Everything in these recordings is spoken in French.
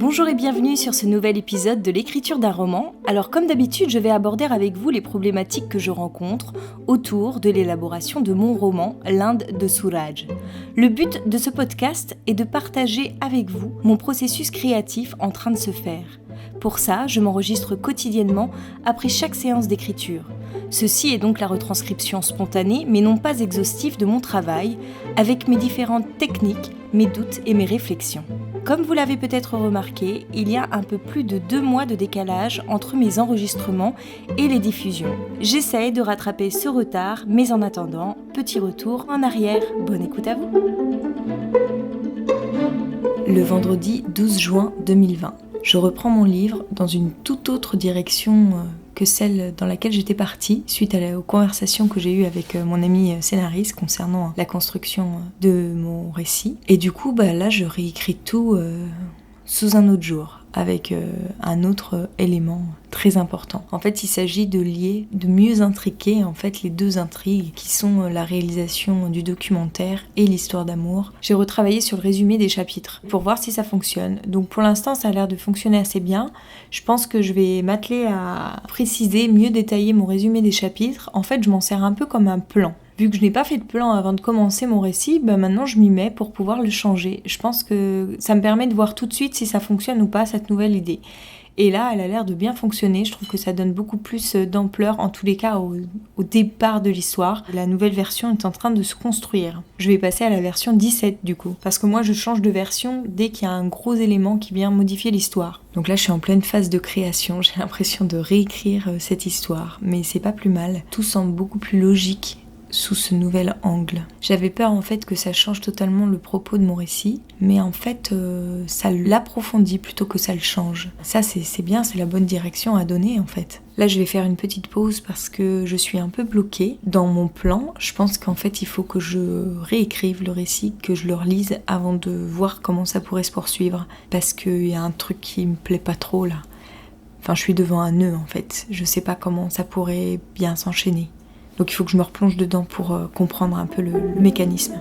Bonjour et bienvenue sur ce nouvel épisode de l'écriture d'un roman. Alors comme d'habitude, je vais aborder avec vous les problématiques que je rencontre autour de l'élaboration de mon roman L'Inde de Suraj. Le but de ce podcast est de partager avec vous mon processus créatif en train de se faire. Pour ça, je m'enregistre quotidiennement après chaque séance d'écriture. Ceci est donc la retranscription spontanée, mais non pas exhaustive de mon travail, avec mes différentes techniques, mes doutes et mes réflexions. Comme vous l'avez peut-être remarqué, il y a un peu plus de 2 mois de décalage entre mes enregistrements et les diffusions. J'essaye de rattraper ce retard, mais en attendant, petit retour en arrière. Bonne écoute à vous. Le vendredi 12 juin 2020. Je reprends mon livre dans une toute autre direction que celle dans laquelle j'étais partie suite aux conversations que j'ai eues avec mon ami scénariste concernant la construction de mon récit. Et du coup, là, je réécris tout sous un autre jour, avec un autre élément très important. En fait, il s'agit de lier, de mieux intriquer en fait les deux intrigues qui sont la réalisation du documentaire et l'histoire d'amour. J'ai retravaillé sur le résumé des chapitres pour voir si ça fonctionne. Donc pour l'instant, ça a l'air de fonctionner assez bien. Je pense que je vais m'atteler à préciser, mieux détailler mon résumé des chapitres. En fait, je m'en sers un peu comme un plan. Vu que je n'ai pas fait de plan avant de commencer mon récit, maintenant je m'y mets pour pouvoir le changer. Je pense que ça me permet de voir tout de suite si ça fonctionne ou pas, cette nouvelle idée. Et là, elle a l'air de bien fonctionner. Je trouve que ça donne beaucoup plus d'ampleur, en tous les cas, au départ de l'histoire. La nouvelle version est en train de se construire. Je vais passer à la version 17 du coup. Parce que moi, je change de version dès qu'il y a un gros élément qui vient modifier l'histoire. Donc là, je suis en pleine phase de création. J'ai l'impression de réécrire cette histoire. Mais c'est pas plus mal. Tout semble beaucoup plus logique sous ce nouvel angle. J'avais peur en fait que ça change totalement le propos de mon récit, mais en fait ça l'approfondit plutôt que ça le change. Ça c'est bien, c'est la bonne direction à donner en fait. Là je vais faire une petite pause parce que je suis un peu bloquée dans mon plan. Je pense qu'en fait il faut que je réécrive le récit, que je le relise avant de voir comment ça pourrait se poursuivre, parce qu'il y a un truc qui me plaît pas trop là. Enfin je suis devant un nœud en fait, je sais pas comment ça pourrait bien s'enchaîner. Donc il faut que je me replonge dedans pour comprendre un peu le mécanisme.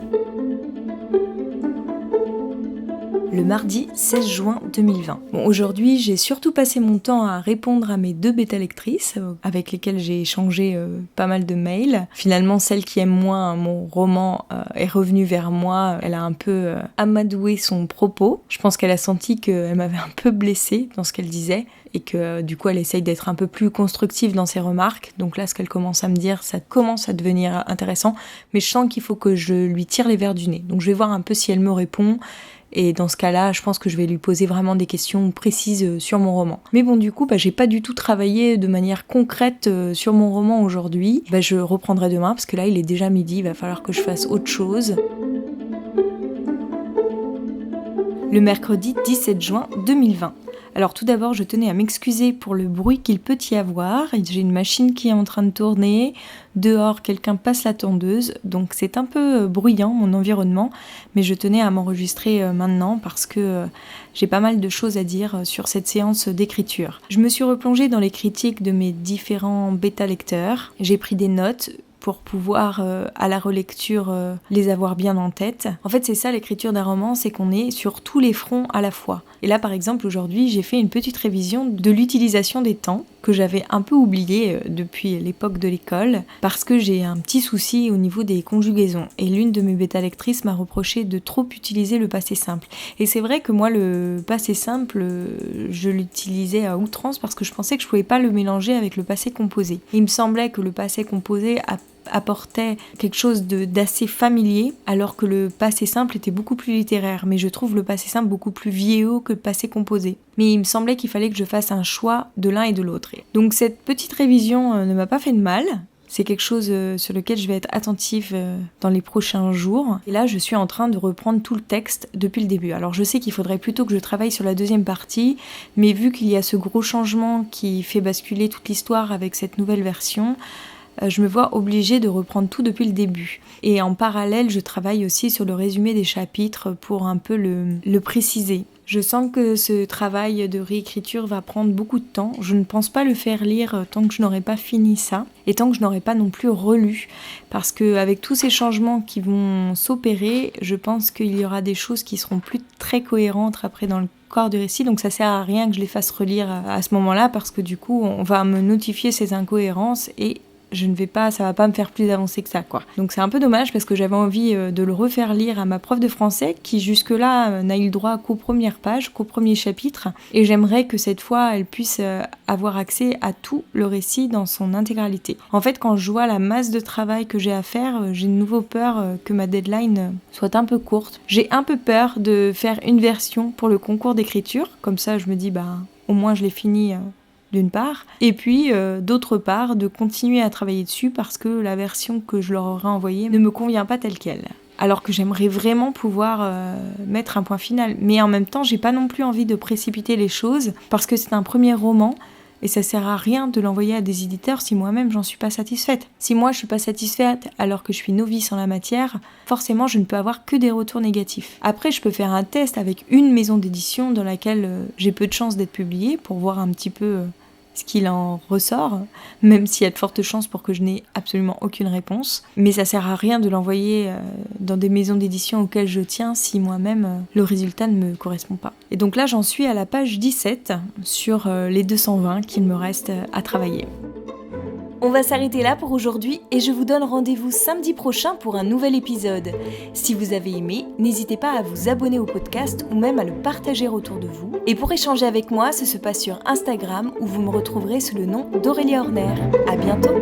Le mardi 16 juin 2020. Aujourd'hui, j'ai surtout passé mon temps à répondre à mes 2 bêta-lectrices avec lesquelles j'ai échangé pas mal de mails. Finalement, celle qui aime moins mon roman est revenue vers moi. Elle a un peu amadoué son propos. Je pense qu'elle a senti qu'elle m'avait un peu blessée dans ce qu'elle disait et que du coup, elle essaye d'être un peu plus constructive dans ses remarques. Donc là, ce qu'elle commence à me dire, ça commence à devenir intéressant. Mais je sens qu'il faut que je lui tire les vers du nez. Donc je vais voir un peu si elle me répond. Et dans ce cas-là, je pense que je vais lui poser vraiment des questions précises sur mon roman. Mais bon, du coup, j'ai pas du tout travaillé de manière concrète sur mon roman aujourd'hui. Je reprendrai demain, parce que là, il est déjà midi, il va falloir que je fasse autre chose. Le mercredi 17 juin 2020. Alors tout d'abord, je tenais à m'excuser pour le bruit qu'il peut y avoir. J'ai une machine qui est en train de tourner. Dehors, quelqu'un passe la tondeuse. Donc c'est un peu bruyant, mon environnement. Mais je tenais à m'enregistrer maintenant parce que j'ai pas mal de choses à dire sur cette séance d'écriture. Je me suis replongée dans les critiques de mes différents bêta-lecteurs. J'ai pris des notes pour pouvoir, à la relecture, les avoir bien en tête. En fait, c'est ça l'écriture d'un roman, c'est qu'on est sur tous les fronts à la fois. Et là, par exemple, aujourd'hui, j'ai fait une petite révision de l'utilisation des temps, que j'avais un peu oublié depuis l'époque de l'école, parce que j'ai un petit souci au niveau des conjugaisons. Et l'une de mes bêta-lectrices m'a reproché de trop utiliser le passé simple. Et c'est vrai que moi, le passé simple, je l'utilisais à outrance parce que je pensais que je pouvais pas le mélanger avec le passé composé. Il me semblait que le passé composé apportait quelque chose d'assez familier, alors que le passé simple était beaucoup plus littéraire. Mais je trouve le passé simple beaucoup plus vieillot que le passé composé. Mais il me semblait qu'il fallait que je fasse un choix de l'un et de l'autre. Donc cette petite révision ne m'a pas fait de mal. C'est quelque chose sur lequel je vais être attentive dans les prochains jours. Et là, je suis en train de reprendre tout le texte depuis le début. Alors je sais qu'il faudrait plutôt que je travaille sur la deuxième partie, mais vu qu'il y a ce gros changement qui fait basculer toute l'histoire avec cette nouvelle version, je me vois obligée de reprendre tout depuis le début. Et en parallèle, je travaille aussi sur le résumé des chapitres pour un peu le préciser. Je sens que ce travail de réécriture va prendre beaucoup de temps. Je ne pense pas le faire lire tant que je n'aurai pas fini ça et tant que je n'aurai pas non plus relu. Parce qu'avec tous ces changements qui vont s'opérer, je pense qu'il y aura des choses qui seront plus très cohérentes après dans le corps du récit. Donc ça sert à rien que je les fasse relire à ce moment-là parce que du coup, on va me notifier ces incohérences et ça va pas me faire plus avancer que ça, quoi. Donc c'est un peu dommage parce que j'avais envie de le refaire lire à ma prof de français qui jusque-là n'a eu le droit qu'aux premières pages, qu'au premier chapitre. Et j'aimerais que cette fois, elle puisse avoir accès à tout le récit dans son intégralité. En fait, quand je vois la masse de travail que j'ai à faire, j'ai de nouveau peur que ma deadline soit un peu courte. J'ai un peu peur de faire une version pour le concours d'écriture. Comme ça, je me dis, au moins je l'ai fini d'une part, et puis d'autre part de continuer à travailler dessus parce que la version que je leur aurais envoyée ne me convient pas telle qu'elle. Alors que j'aimerais vraiment pouvoir mettre un point final. Mais en même temps, j'ai pas non plus envie de précipiter les choses parce que c'est un premier roman et ça sert à rien de l'envoyer à des éditeurs si moi-même j'en suis pas satisfaite. Si moi je suis pas satisfaite alors que je suis novice en la matière, forcément je ne peux avoir que des retours négatifs. Après, je peux faire un test avec une maison d'édition dans laquelle j'ai peu de chances d'être publiée pour voir un petit peu ce qu'il en ressort, même s'il y a de fortes chances pour que je n'ai absolument aucune réponse. Mais ça sert à rien de l'envoyer dans des maisons d'édition auxquelles je tiens si moi-même le résultat ne me correspond pas. Et donc là, j'en suis à la page 17 sur les 220 qu'il me reste à travailler. On va s'arrêter là pour aujourd'hui et je vous donne rendez-vous samedi prochain pour un nouvel épisode. Si vous avez aimé, n'hésitez pas à vous abonner au podcast ou même à le partager autour de vous. Et pour échanger avec moi, ça se passe sur Instagram où vous me retrouverez sous le nom d'Aurélie Horner. À bientôt!